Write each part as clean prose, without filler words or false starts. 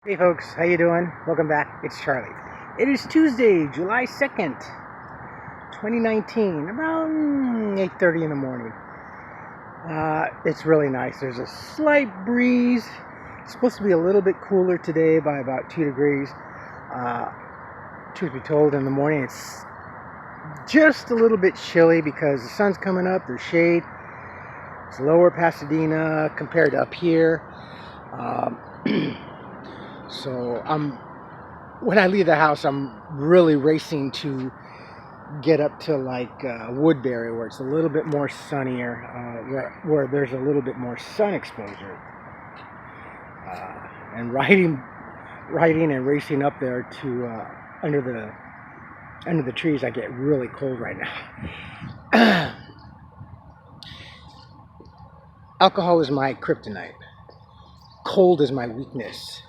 Hey folks, how you doing? Welcome back. It's Charlie. It is Tuesday, July 2nd, 2019, about 8:30 in the morning. It's really nice. There's a slight breeze. It's supposed to be a little bit cooler today by about 2 degrees. Uh, Truth be told, in the morning it's just a little bit chilly because the sun's coming up, there's shade. It's lower Pasadena compared to up here. Um, so when I leave the house, I'm really racing to get up to like Woodbury, where it's a little bit more sunnier, where there's a little bit more sun exposure. And riding and racing up there to under the trees, I get really cold right now. Alcohol is my kryptonite. Cold is my weakness.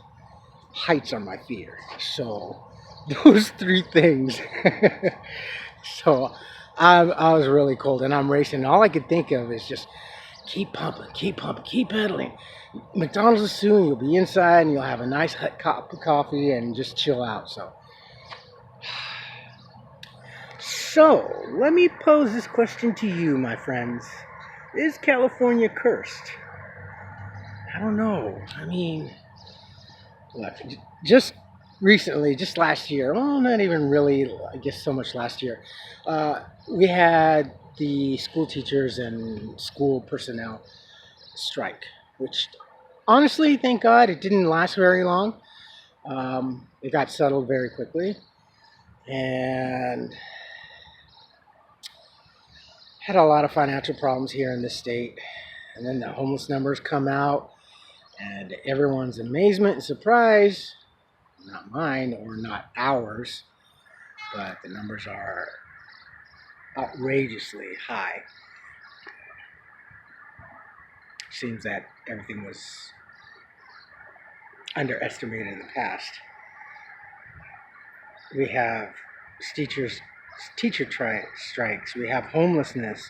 Heights are my fear. So those three things. So I was really cold and I'm racing. All I could think of is just keep pumping, keep pedaling. McDonald's is soon. You'll be inside and you'll have a nice hot cup of coffee and just chill out. So let me pose this question to you, my friends. Is California cursed? I don't know. I mean, look, just recently, just last year, well, not even really, I guess so much last year, we had the school teachers and school personnel strike, which honestly, thank God, it didn't last very long. It got settled very quickly and had a lot of financial problems here in this state. And then the homeless numbers come out, and to everyone's amazement and surprise, not mine or not ours, but the numbers are outrageously high. Seems that everything was underestimated in the past. We have teacher strikes. We have homelessness.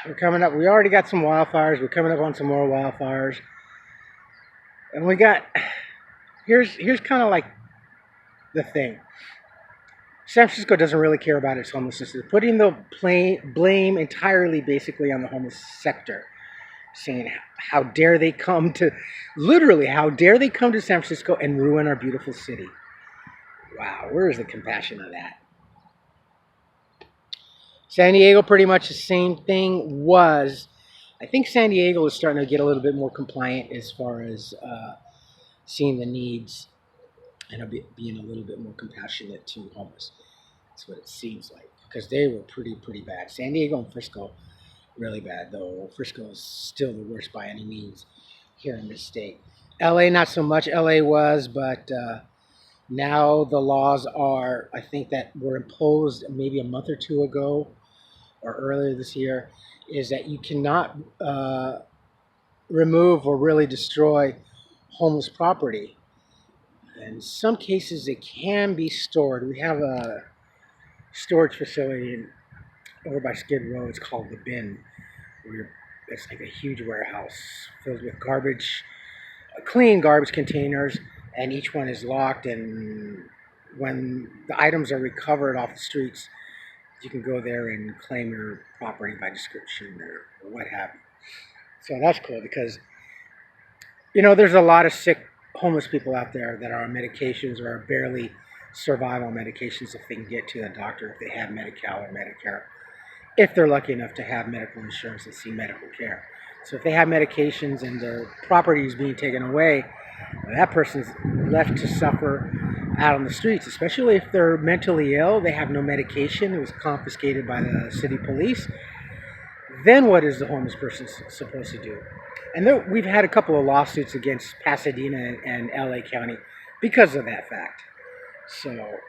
We're coming up. We already got some wildfires. We're coming up on some more wildfires, and we got. Here's kind of like the thing. San Francisco doesn't really care about its homelessness. They're putting the blame entirely basically on the homeless sector, saying how dare they come to, literally, how dare they come to San Francisco and ruin our beautiful city. Wow, where is the compassion of that? San Diego, pretty much the same thing was. I think San Diego is starting to get a little bit more compliant as far as seeing the needs and being a little bit more compassionate to homeless. That's what it seems like, because they were pretty bad. San Diego and Frisco, really bad, though. Frisco is still the worst by any means here in this state. LA, not so much. LA was, but now the laws are, I think, that were imposed maybe a month or two ago or earlier this year, is that you cannot remove or really destroy homeless property. In some cases, it can be stored. We have a storage facility over by Skid Row. It's called the Bin. It's like a huge warehouse filled with garbage, clean garbage containers, and each one is locked. And when the items are recovered off the streets, you can go there and claim your property by description or what have you. So that's cool because, there's a lot of sick homeless people out there that are on medications or are barely survive on medications if they can get to the doctor, if they have Medi-Cal or Medicare, if they're lucky enough to have medical insurance and see medical care. So if they have medications and their property is being taken away, that person's left to suffer out on the streets, especially if they're mentally ill, they have no medication, it was confiscated by the city police. Then what is the homeless person supposed to do? And we've had a couple of lawsuits against Pasadena and LA County because of that fact. So,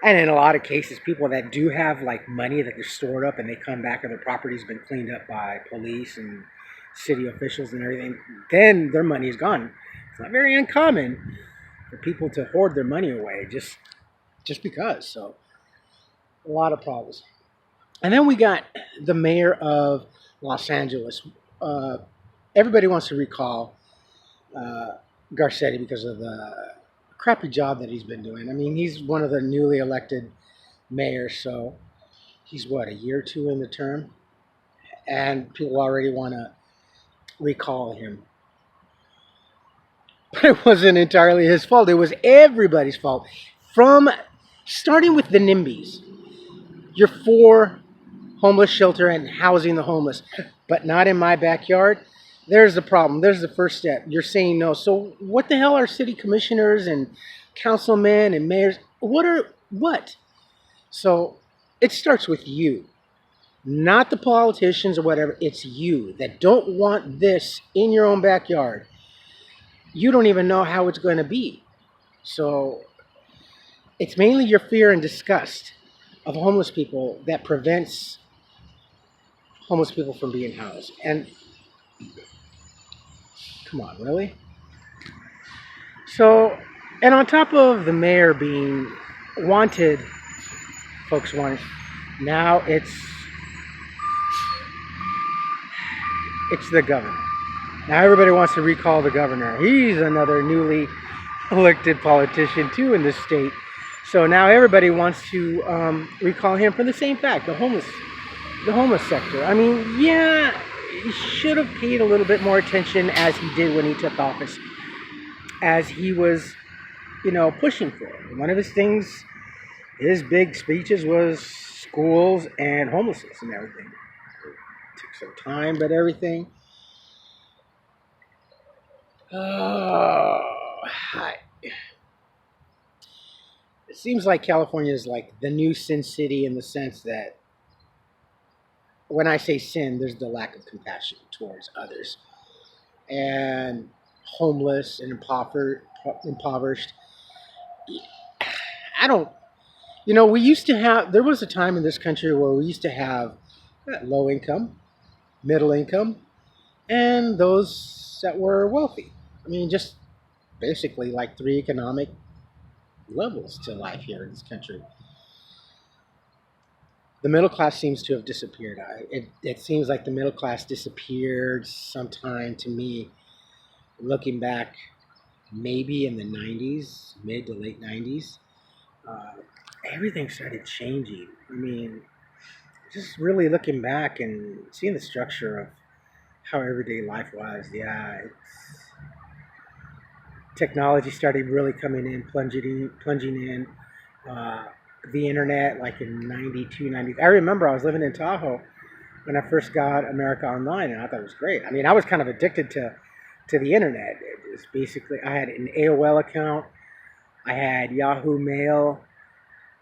and in a lot of cases, people that do have like money that they're stored up and they come back and their property's been cleaned up by police and city officials and everything, then their money is gone. It's not very uncommon for people to hoard their money away just because. So, a lot of problems. And then we got the mayor of Los Angeles. Everybody wants to recall uh, Garcetti because of the crappy job that he's been doing. I mean, he's one of the newly elected mayors, so he's what, a year or two in the term, and people already want to recall him. But it wasn't entirely his fault. It was everybody's fault. From starting with the NIMBYs, you're for homeless shelter and housing the homeless, but not in my backyard. There's the problem. There's the first step. You're saying no. So what the hell are city commissioners and councilmen and mayors? What? So it starts with you, not the politicians or whatever. It's you that don't want this in your own backyard. You don't even know how it's going to be. So it's mainly your fear and disgust of homeless people that prevents homeless people from being housed. And come on, really? So, and on top of the mayor being wanted, folks wanted, now it's the governor. Now everybody wants to recall the governor. He's another newly elected politician too in this state. So now everybody wants to recall him for the same fact, the homeless sector. I mean, yeah, he should have paid a little bit more attention as he did when he took office, as he was, pushing for it. One of his things, his big speeches was schools and homelessness and everything. It took some time, but everything. It seems like California is like the new sin city in the sense that when I say sin, there's the lack of compassion towards others and homeless and impoverished. I don't, we used to have, there was a time in this country where we used to have low income, middle income, and those that were wealthy. I mean, just basically like three economic levels to life here in this country. The middle class seems to have disappeared. It seems like the middle class disappeared sometime to me, looking back, maybe in the 90s, mid to late 90s. Everything started changing. I mean, just really looking back and seeing the structure of how everyday life was. Yeah, technology started really coming in, plunging in. The internet, like in 92, 90. I remember I was living in Tahoe when I first got America Online, and I thought it was great. I mean, I was kind of addicted to the internet. It was basically, I had an AOL account, I had Yahoo Mail,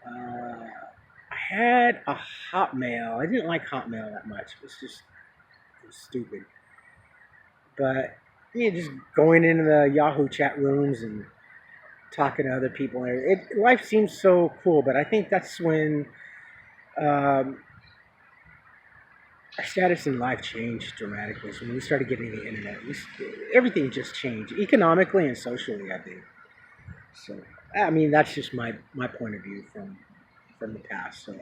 I had a Hotmail. I didn't like Hotmail that much. It was stupid. But just going into the Yahoo chat rooms and talking to other people, life seems so cool. But I think that's when our status in life changed dramatically. So when we started getting the internet, everything just changed economically and socially, I think. So I mean, that's just my point of view from the past. So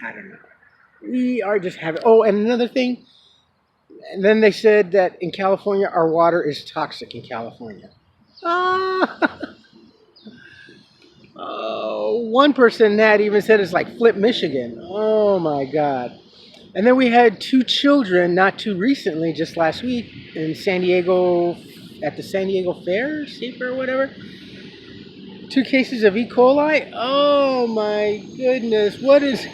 I don't know. We are just having. Oh, and another thing. And then they said that in California, our water is toxic in California. Oh, one person that even said it's like Flip, Michigan. Oh my God. And then we had two children not too recently, just last week in San Diego, at the San Diego Fair, State Fair, whatever. 2 cases of E. coli. Oh my goodness. What is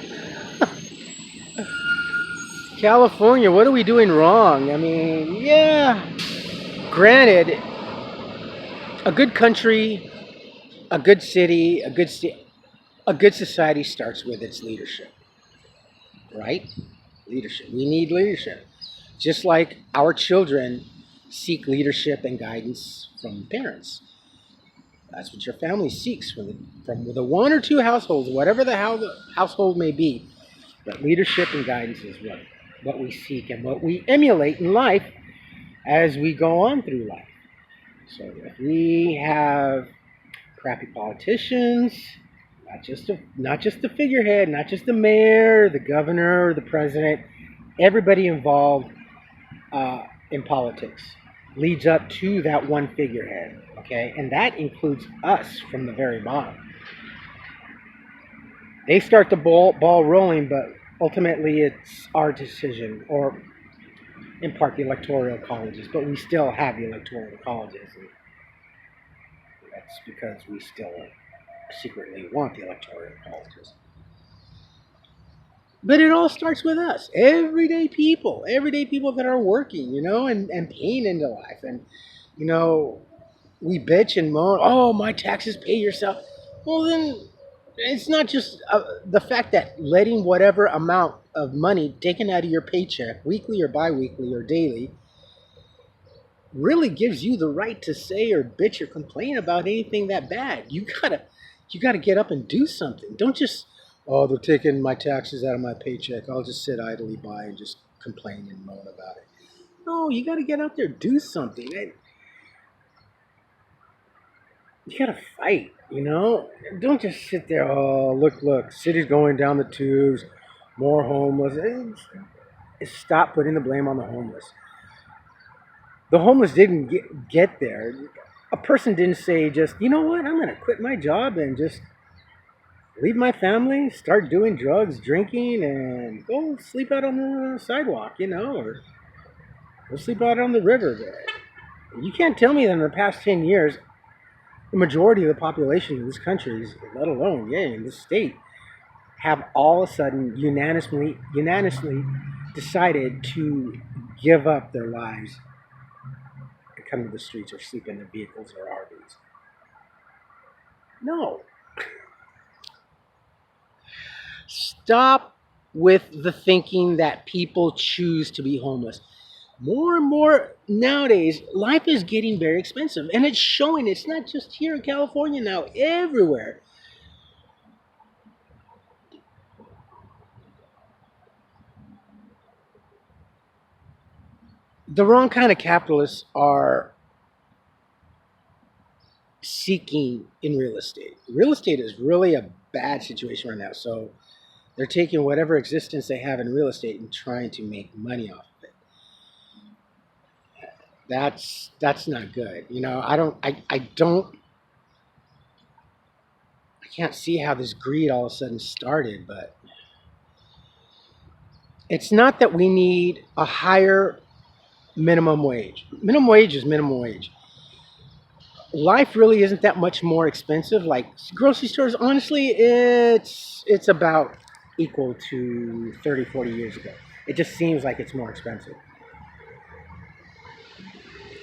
California? What are we doing wrong? I mean, yeah. Granted, a good country, a good city, a good society starts with its leadership, right? Leadership. We need leadership. Just like our children seek leadership and guidance from parents. That's what your family seeks from the 1 or 2 households, whatever the household may be. But leadership and guidance is what we seek and what we emulate in life as we go on through life. So if we have crappy politicians, not just the figurehead, not just the mayor, the governor, the president, everybody involved in politics. leads up to that one figurehead, okay? And that includes us from the very bottom. They start the ball rolling, but ultimately it's our decision, or in part the electoral colleges, but we still have the electoral colleges, and that's because we still secretly want the electoral colleges. But it all starts with us, everyday people that are working, and paying into life. And, you know, we bitch and moan, oh, my taxes, pay yourself. Well, then it's not just the fact that letting whatever amount of money taken out of your paycheck, weekly or biweekly or daily, really gives you the right to say or bitch or complain about anything that bad. You gotta get up and do something. Don't just, oh, they're taking my taxes out of my paycheck, I'll just sit idly by and just complain and moan about it. No, you gotta get out there, do something. You gotta fight, Don't just sit there, oh, look, city's going down the tubes, more homeless. Stop putting the blame on the homeless. The homeless didn't get there. A person didn't say just, you know what, I'm going to quit my job and just leave my family, start doing drugs, drinking, and go sleep out on the sidewalk, or go sleep out on the river. You can't tell me that in the past 10 years, the majority of the population in this country, let alone, in this state, have all of a sudden unanimously decided to give up their lives and come to the streets or sleep in their vehicles or RVs. No. Stop with the thinking that people choose to be homeless. More and more nowadays, life is getting very expensive, and it's showing. It's not just here in California now, everywhere. The wrong kind of capitalists are seeking in real estate. Real estate is really a bad situation right now. So they're taking whatever existence they have in real estate and trying to make money off of it. That's not good. I can't see how this greed all of a sudden started, but it's not that we need a higher minimum wage. Minimum wage is minimum wage. Life really isn't that much more expensive. Like grocery stores, honestly, it's about equal to 30, 40 years ago. It just seems like it's more expensive.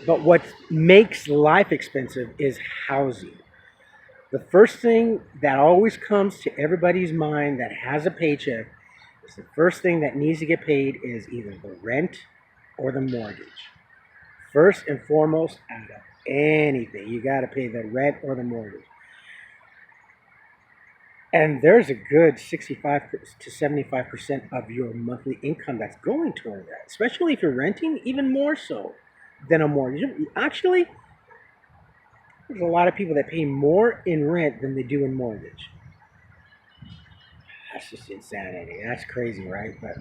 But what makes life expensive is housing. The first thing that always comes to everybody's mind that has a paycheck is the first thing that needs to get paid is either the rent or the mortgage. First and foremost, out of anything, you got to pay the rent or the mortgage. And there's a good 65 to 75% of your monthly income that's going toward that, especially if you're renting, even more so than a mortgage. Actually, there's a lot of people that pay more in rent than they do in mortgage. That's just insanity. That's crazy, right? But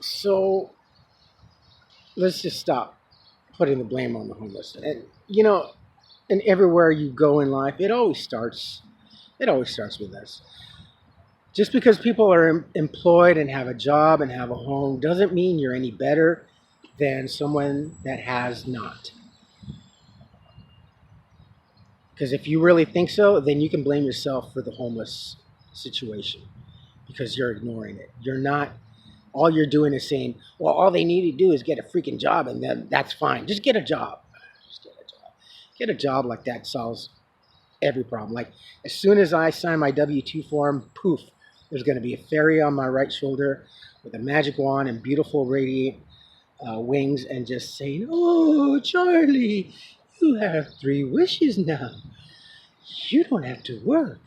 so let's just stop putting the blame on the homeless. And everywhere you go in life, it always starts with us. Just because people are employed and have a job and have a home doesn't mean you're any better than someone that has not. Because if you really think so, then you can blame yourself for the homeless situation because you're ignoring it. You're not, all you're doing is saying, well, all they need to do is get a freaking job and then that's fine. Just get a job. Just get a job. Get a job like that solves every problem. Like as soon as I sign my W-2 form, poof, there's going to be a fairy on my right shoulder with a magic wand and beautiful radiant wings and just saying, oh, Charlie, you have 3 wishes now. You don't have to work.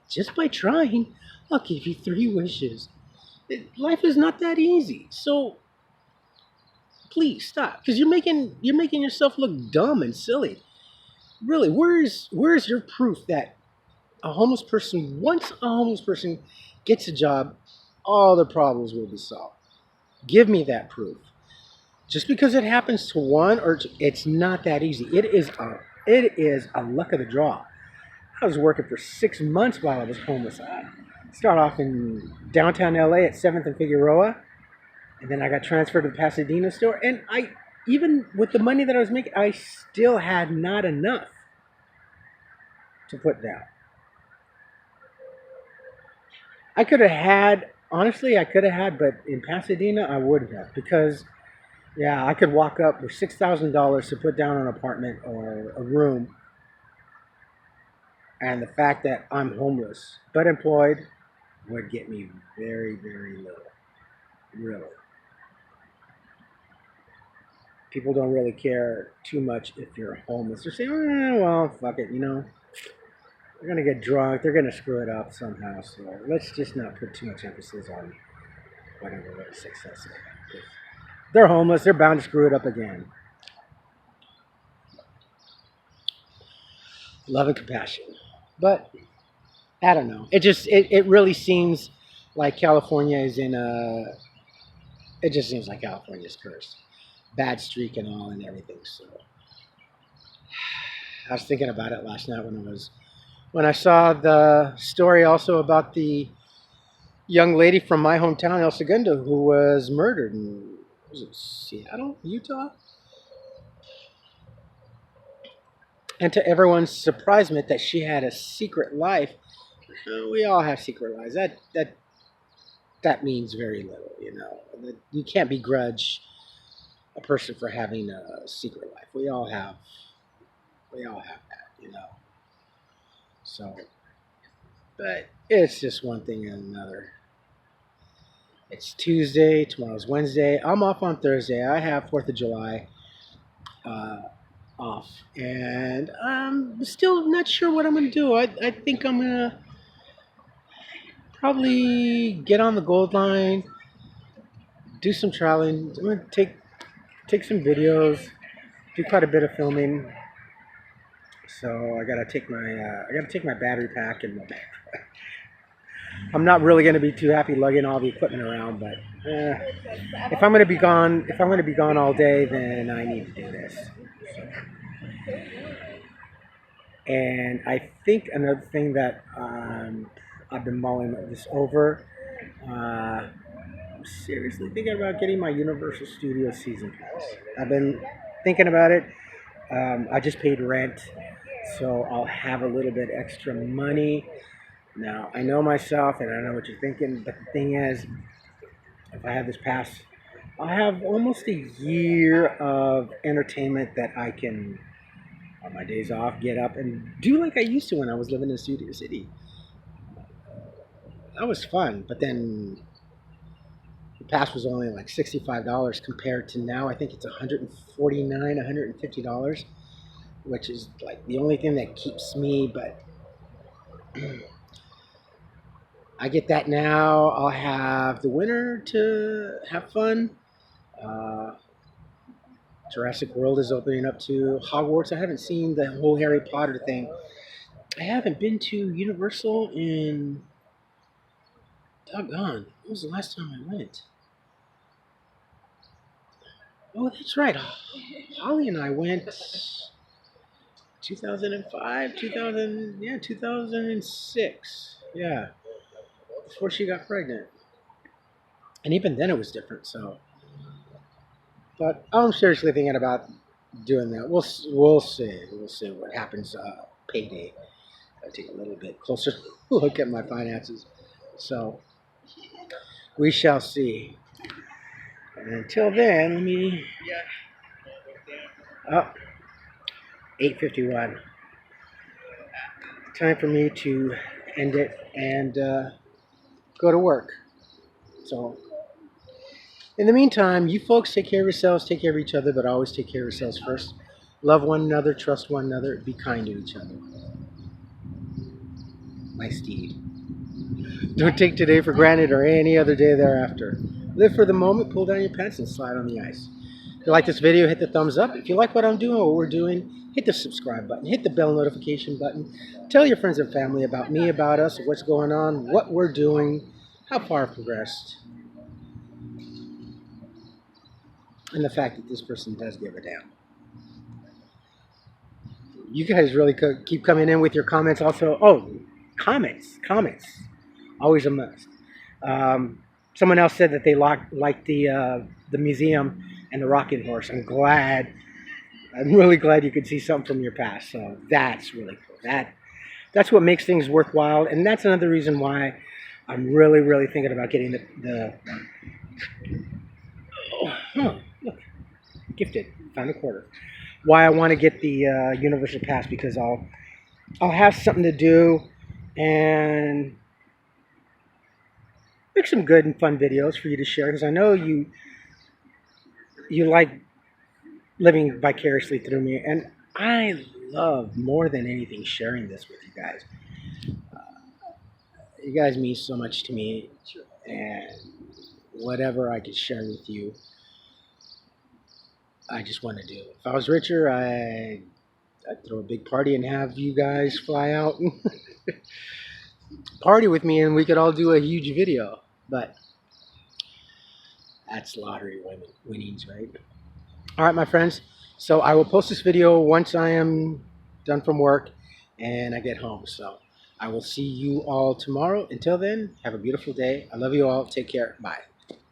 Just by trying, I'll give you 3 wishes. Life is not that easy. So please stop. Because you're making yourself look dumb and silly. Really, where's your proof that once a homeless person gets a job, all the problems will be solved? Give me that proof. Just because it happens to one, or it's not that easy. It is a luck of the draw. I was working for 6 months while I was homeless. I started off in downtown LA at 7th and Figueroa, and then I got transferred to the Pasadena store. And even with the money that I was making, I still had not enough to put down. I could have had, honestly, but in Pasadena, I wouldn't have, because yeah, I could walk up with $6,000 to put down an apartment or a room, and the fact that I'm homeless but employed would get me very, very little. Really. People don't really care too much if you're homeless. They're saying, well, fuck it, they're going to get drunk, they're going to screw it up somehow, so let's just not put too much emphasis on whatever their success is. They're homeless, they're bound to screw it up again. Love and compassion. But I don't know. It really seems like California is in a. It just seems like California's cursed, bad streak and all and everything. So I was thinking about it last night when I saw the story also about the young lady from my hometown, El Segundo, who was murdered in, was it Seattle, Utah? And to everyone's surprisement that she had a secret life. We all have secret lives. That means very little, You can't begrudge a person for having a secret life. We all have that. So, but it's just one thing and another. It's Tuesday, tomorrow's Wednesday. I'm off on Thursday. I have 4th of July off. And I'm still not sure what I'm going to do. I think I'm going to probably get on the Gold Line, do some traveling. I'm going to take some videos, do quite a bit of filming. So I gotta take my battery pack and my backpack. I'm not really gonna be too happy lugging all the equipment around, but if I'm gonna be gone all day, then I need to do this. So. And I think another thing that I've been mulling this over. I'm seriously thinking about getting my Universal Studios season pass. I've been thinking about it. I just paid rent, so I'll have a little bit extra money. Now, I know myself, and I know what you're thinking, but the thing is, if I have this pass, I'll have almost a year of entertainment that I can, on my days off, get up and do like I used to when I was living in Studio City. That was fun, but then the pass was only like $65 compared to now. I think it's $149, $150, which is like the only thing that keeps me. But I get that now. I'll have the winter to have fun. Jurassic World is opening up to Hogwarts. I haven't seen the whole Harry Potter thing. I haven't been to Universal in doggone. When was the last time I went? Oh, that's right. Holly and I went 2005, 2006. Yeah, before she got pregnant. And even then it was different, so. But I'm seriously thinking about doing that. We'll see. We'll see what happens payday. I'll take a little bit closer look at my finances. So we shall see. And until then, let me. Oh, 8:51. Time for me to end it and go to work. So, in the meantime, you folks take care of yourselves, take care of each other, but always take care of yourselves first. Love one another, trust one another, be kind to each other. My steed. Don't take today for granted or any other day thereafter. Live for the moment, pull down your pants, and slide on the ice. If you like this video, hit the thumbs up. If you like what I'm doing or what we're doing, hit the subscribe button, hit the bell notification button. Tell your friends and family about me, about us, what's going on, what we're doing, how far I've progressed. and the fact that this person does give a damn. You guys really keep coming in with your comments. Also, oh, comments, always a must. Someone else said that they liked the museum and the rocking horse. I'm really glad you could see something from your past. So that's really cool. That's what makes things worthwhile, and that's another reason why I'm really thinking about getting the oh, huh, look, gifted, found a quarter. Why I want to get the Universal Pass, because I'll have something to do and make some good and fun videos for you to share, because I know you like living vicariously through me, and I love more than anything sharing this with you guys. You guys mean so much to me, and whatever I could share with you, I just want to do. If I was richer, I'd throw a big party and have you guys fly out and party with me, and we could all do a huge video. But that's lottery winnings, right? All right, my friends. So I will post this video once I am done from work and I get home. So I will see you all tomorrow. Until then, have a beautiful day. I love you all. Take care. Bye.